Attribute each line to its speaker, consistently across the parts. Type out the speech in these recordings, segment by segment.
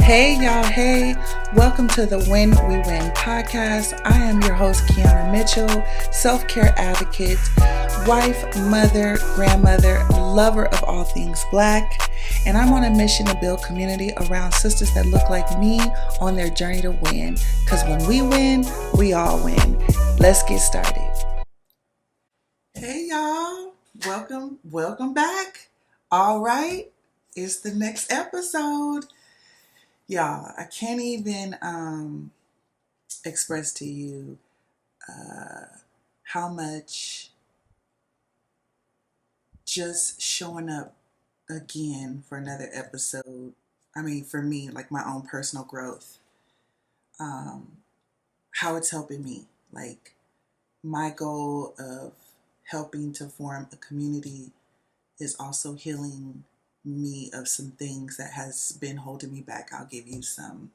Speaker 1: Hey y'all, hey, welcome to the When We Win podcast. I am your host, Kiyanna Mitchell, self-care advocate, wife, mother, grandmother, lover of all things Black, and I'm on a mission to build community around sisters that look like me on their journey to win, because when we win, we all win. Let's get started. Hey y'all, welcome back. All right, it's the next episode. Y'all, I can't even express to you how much just showing up again for another episode, for me, like my own personal growth, how it's helping me. Like, my goal of helping to form a community is also healing me of some things that has been holding me back. I'll give you some.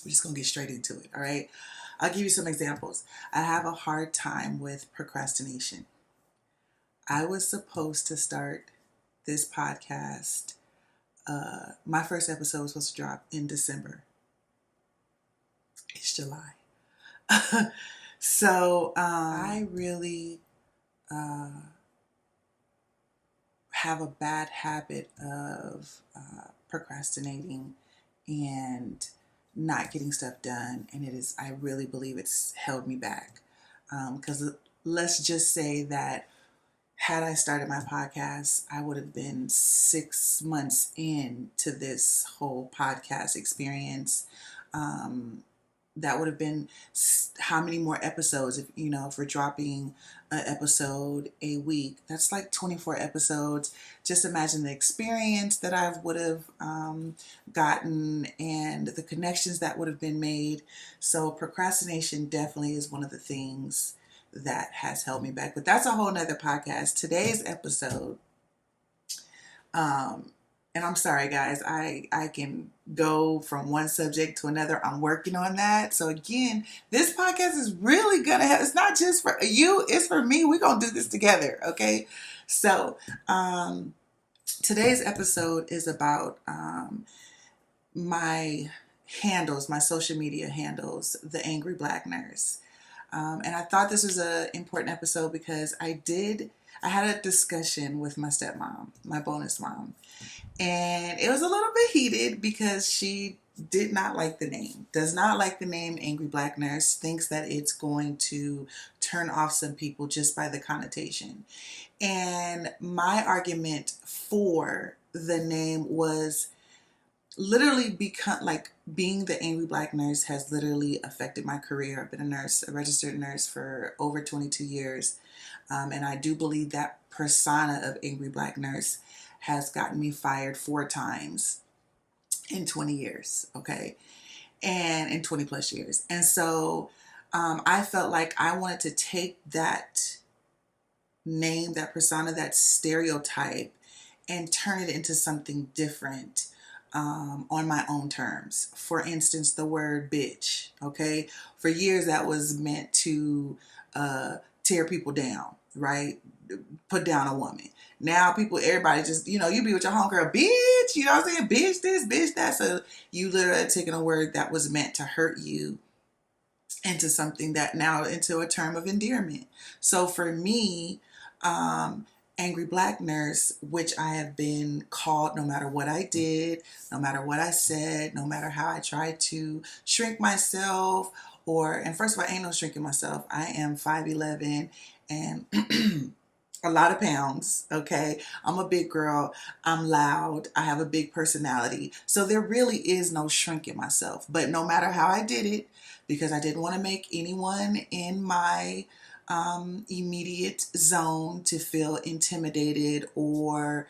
Speaker 1: We're just going to get straight into it, all right? I'll give you some examples. I have a hard time with procrastination. I was supposed to start this podcast. My first episode was supposed to drop in December. It's July. So I really have a bad habit of procrastinating and not getting stuff done, and I really believe it's held me back, because let's just say that had I started my podcast, I would have been 6 months into this whole podcast experience. That would have been how many more episodes? If we're dropping an episode a week, that's like 24 episodes. Just imagine the experience that I would have gotten and the connections that would have been made. So procrastination definitely is one of the things that has held me back. But that's a whole nother podcast. Today's episode, and I'm sorry, guys, I can go from one subject to another. I'm working on that. So again, this podcast is really going to have, it's not just for you, it's for me. We're going to do this together, okay? So today's episode is about my handles, my social media handles, The Angry Black Nurse. And I thought this was an important episode because I had a discussion with my stepmom, my bonus mom. And it was a little bit heated because she did not like the name, does not like the name Angry Black Nurse, thinks that it's going to turn off some people just by the connotation. And my argument for the name was literally being the Angry Black Nurse has literally affected my career. I've been a nurse, a registered nurse for over 22 years. And I do believe that persona of Angry Black Nurse has gotten me fired 4 times in 20 years, okay? And in 20 plus years. And so I felt like I wanted to take that name, that persona, that stereotype, and turn it into something different on my own terms. For instance, the word bitch, okay? For years that was meant to tear people down, right? Put down a woman. Now everybody just, you be with your homegirl, bitch, you know what I'm saying? Bitch this, bitch that. So you literally are taking a word that was meant to hurt you into something that now into a term of endearment. So for me, Angry Black Nurse, which I have been called no matter what I did, no matter what I said, no matter how I tried to shrink myself, and first of all, I ain't no shrinking myself. I am 5'11" and a lot of pounds, okay? I'm a big girl. I'm loud. I have a big personality. So there really is no shrinking myself. But no matter how I did it, because I didn't want to make anyone in my immediate zone to feel intimidated or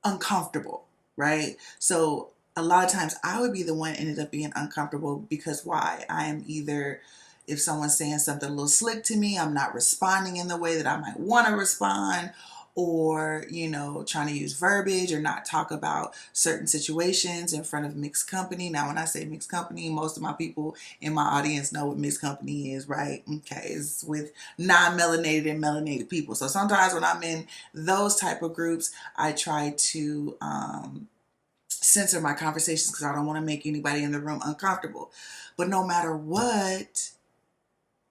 Speaker 1: uncomfortable, right? So a lot of times I would be the one ended up being uncomfortable because why? I am either, if someone's saying something a little slick to me, I'm not responding in the way that I might want to respond, or, you know, trying to use verbiage or not talk about certain situations in front of mixed company. Now, when I say mixed company, most of my people in my audience know what mixed company is, right? Okay, it's with non-melanated and melanated people. So sometimes when I'm in those type of groups, I try to censor my conversations because I don't want to make anybody in the room uncomfortable. But no matter what,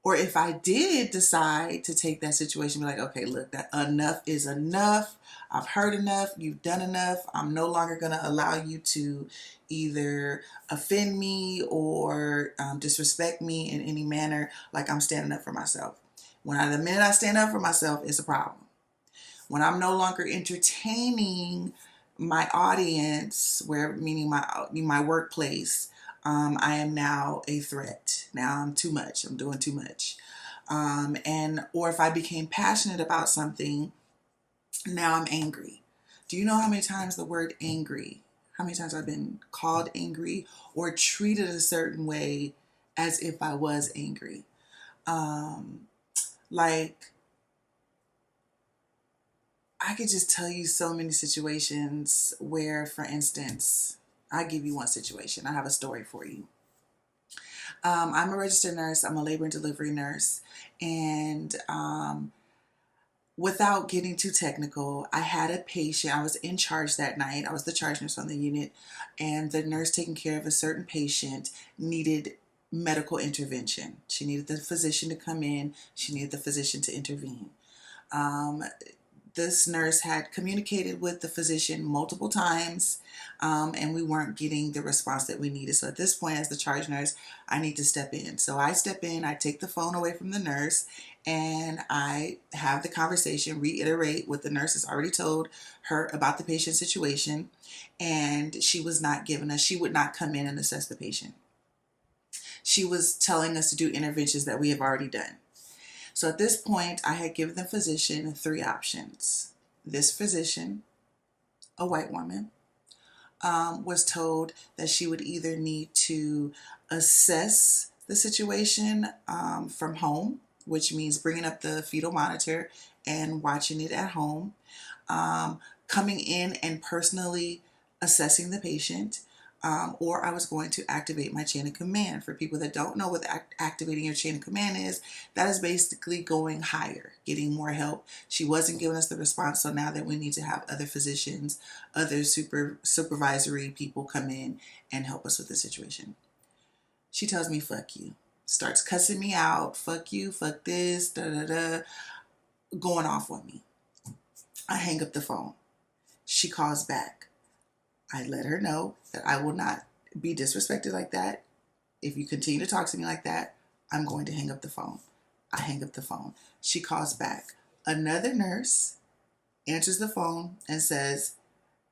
Speaker 1: or if I did decide to take that situation, be like, okay, look, that enough is enough. I've heard enough. You've done enough. I'm no longer going to allow you to either offend me or disrespect me in any manner. Like, I'm standing up for myself. The minute I stand up for myself, it's a problem. When I'm no longer entertaining my audience, meaning my workplace, I am now a threat. Now I'm too much. I'm doing too much. Or if I became passionate about something, now I'm angry. Do you know how many times the word angry, how many times I've been called angry or treated a certain way as if I was angry? Like, I could just tell you so many situations where, for instance, I'll give you one situation. I have a story for you. I'm a registered nurse. I'm a labor and delivery nurse. And without getting too technical, I had a patient. I was in charge that night. I was the charge nurse on the unit. And the nurse taking care of a certain patient needed medical intervention. She needed the physician to come in. She needed the physician to intervene. This nurse had communicated with the physician multiple times, and we weren't getting the response that we needed. So at this point, as the charge nurse, I need to step in. So I step in, I take the phone away from the nurse, and I have the conversation, reiterate what the nurse has already told her about the patient situation, and she would not come in and assess the patient. She was telling us to do interventions that we have already done. So at this point, I had given the physician 3 options. This physician, a white woman, was told that she would either need to assess the situation from home, which means bringing up the fetal monitor and watching it at home, coming in and personally assessing the patient, or I was going to activate my chain of command. For people that don't know what activating your chain of command is, that is basically going higher, getting more help. She wasn't giving us the response, so now that we need to have other physicians, other supervisory people come in and help us with the situation. She tells me, fuck you. Starts cussing me out. Fuck you, fuck this, da da da, going off on me. I hang up the phone. She calls back. I let her know that I will not be disrespected like that. If you continue to talk to me like that, I'm going to hang up the phone. I hang up the phone. She calls back. Another nurse answers the phone and says,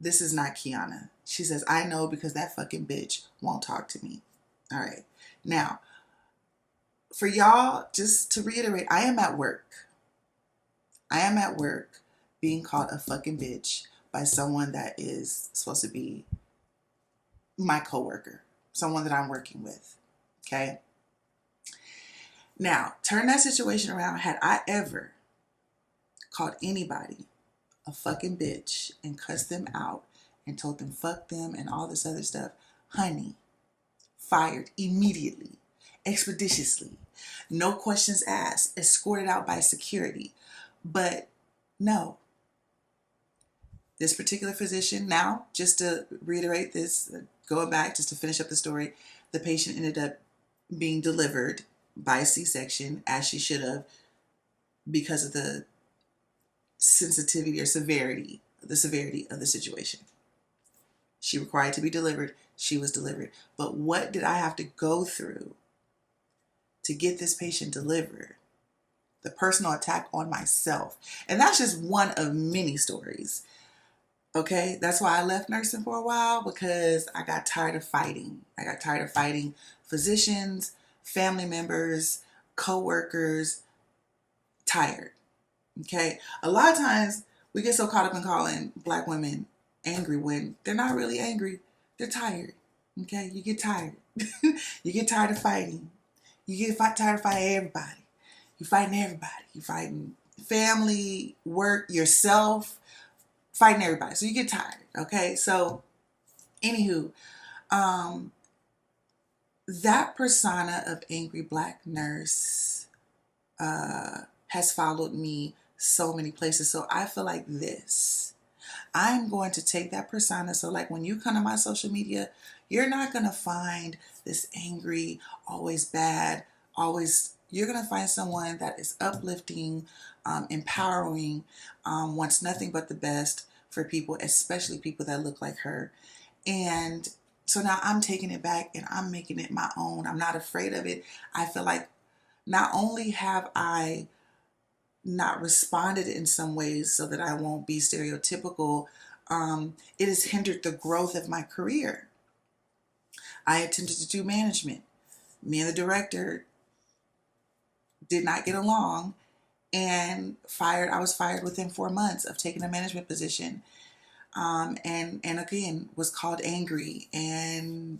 Speaker 1: this is not Kiyanna. She says, I know because that fucking bitch won't talk to me. All right. Now, for y'all, just to reiterate, I am at work. I am at work being called a fucking bitch by someone that is supposed to be my coworker, someone that I'm working with, okay? Now, turn that situation around. Had I ever called anybody a fucking bitch and cussed them out and told them fuck them and all this other stuff, honey, fired immediately, expeditiously, no questions asked, escorted out by security. But no, this particular physician, now, just to reiterate this, going back just to finish up the story, the patient ended up being delivered by C-section as she should have because of the sensitivity or severity of the situation. She required to be delivered. She was delivered. But what did I have to go through to get this patient delivered? The personal attack on myself. And that's just one of many stories. Okay, that's why I left nursing for a while, because I got tired of fighting. I got tired of fighting physicians, family members, co-workers, tired. Okay, a lot of times we get so caught up in calling Black women angry when they're not really angry. They're tired. Okay, you get tired. You get tired of fighting. You get tired of fighting everybody. You're fighting everybody. You're fighting family, work, yourself, fighting everybody. So you get tired. Okay. So, anywho, um, that persona of angry black nurse has followed me so many places. So I feel like this. I'm going to take that persona. So, like, when you come to my social media, you're not going to find this angry, always bad, always. You're going to find someone that is uplifting, empowering, wants nothing but the best for people, especially people that look like her. And so now I'm taking it back and I'm making it my own. I'm not afraid of it. I feel like not only have I not responded in some ways so that I won't be stereotypical, it has hindered the growth of my career. I attempted to do management. Me and the director did not get along and fired. I was fired within 4 months of taking a management position. And again was called angry and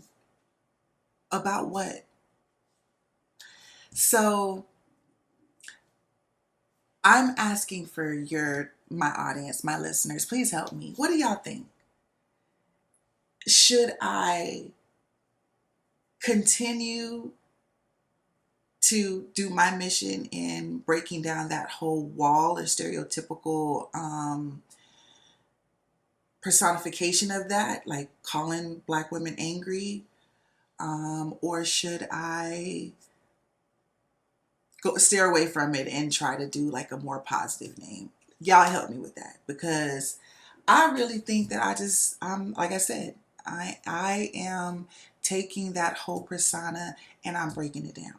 Speaker 1: about what? So I'm asking for my audience, my listeners, please help me. What do y'all think? Should I continue to do my mission in breaking down that whole wall or stereotypical personification of that, like calling black women angry? Or should I steer away from it and try to do like a more positive name? Y'all help me with that, because I really think that I'm like I said, I am taking that whole persona and I'm breaking it down.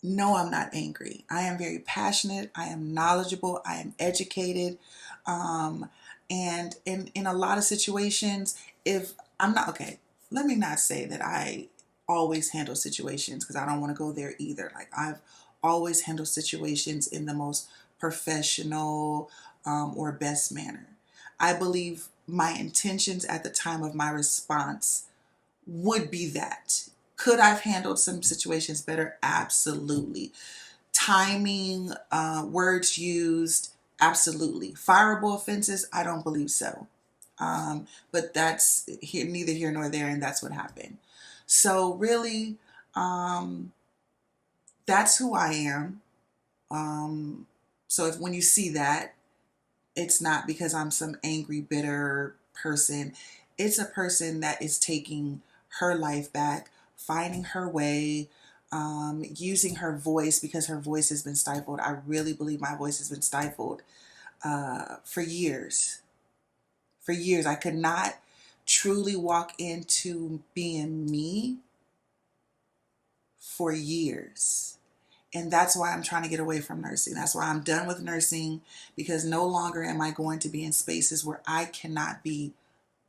Speaker 1: No, I'm not angry. I am very passionate. I am knowledgeable. I am educated. Um, and in a lot of situations, if I'm not, okay, let me not say that I always handle situations, because I don't want to go there either. Like, I've always handled situations in the most professional or best manner. I believe my intentions at the time of my response would be that. Could I have handled some situations better? Absolutely. Timing, words used, absolutely. Fireable offenses, I don't believe so. But that's neither here nor there, and that's what happened. So really, that's who I am. So if when you see that, it's not because I'm some angry, bitter person. It's a person that is taking her life back, finding her way, using her voice, because her voice has been stifled. I really believe my voice has been stifled for years. For years, I could not truly walk into being me for years. And that's why I'm trying to get away from nursing. That's why I'm done with nursing, because no longer am I going to be in spaces where I cannot be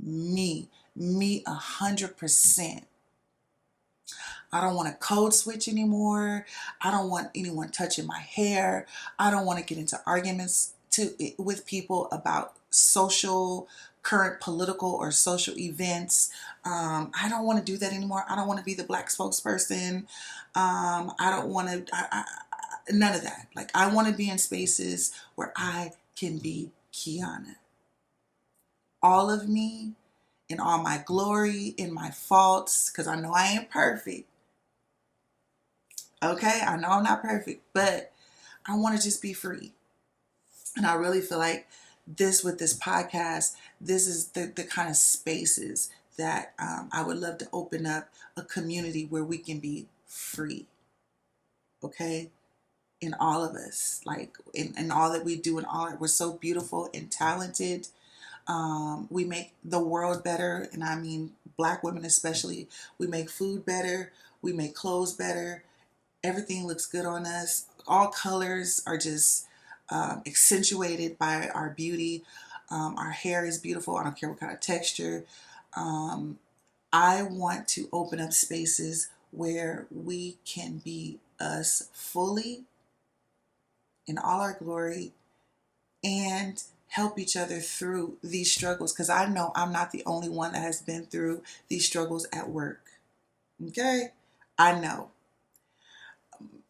Speaker 1: me 100%. I don't want to code switch anymore. I don't want anyone touching my hair. I don't want to get into arguments with people about current political or social events. I don't want to do that anymore. I don't want to be the black spokesperson. I don't want to, none of that. Like, I want to be in spaces where I can be Kiyanna. All of me, in all my glory, in my faults, because I know I ain't perfect. Okay, I know I'm not perfect, but I want to just be free. And I really feel like with this podcast, this is the kind of spaces that I would love to open up a community where we can be free. Okay, in all of us, like in all that we do, and all we're so beautiful and talented. We make the world better, and I mean black women especially. We make food better. We make clothes better. Everything looks good on us. All colors are just accentuated by our beauty. Our hair is beautiful. I don't care what kind of texture. I want to open up spaces where we can be us fully in all our glory and help each other through these struggles, because I know I'm not the only one that has been through these struggles at work. Okay? I know.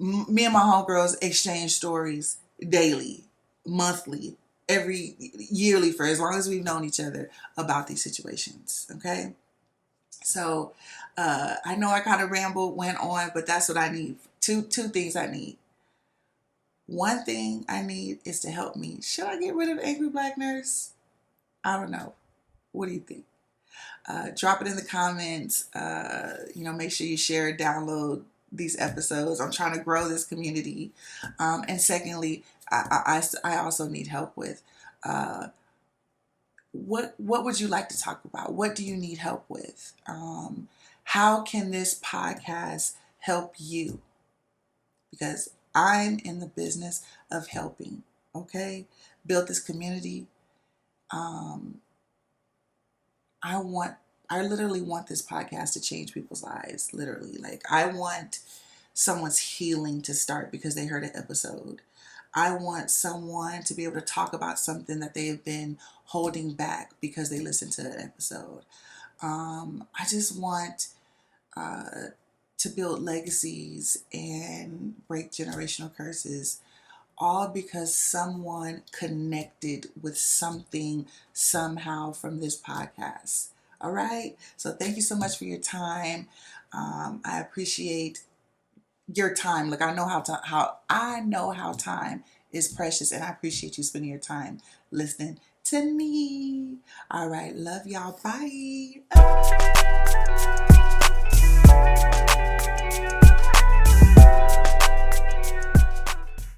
Speaker 1: Me and my homegirls exchange stories daily, monthly, every yearly for as long as we've known each other about these situations. Okay. So I know I kind of rambled, went on, but that's what I need. Two things I need. One thing I need is to help me. Should I get rid of Angry Black Nurse? I don't know. What do you think? Drop it in the comments. Make sure you share, download these episodes. I'm trying to grow this community. And secondly, I also need help with what would you like to talk about? What do you need help with? How can this podcast help you? Because I'm in the business of helping. Okay, build this community. I literally want this podcast to change people's lives. Literally, like I want someone's healing to start because they heard an episode. I want someone to be able to talk about something that they have been holding back because they listened to an episode. I just want to build legacies and break generational curses, all because someone connected with something somehow from this podcast. All right. So thank you so much for your time. I appreciate your time. Like I know how time is precious, and I appreciate you spending your time listening to me. All right. Love y'all. Bye.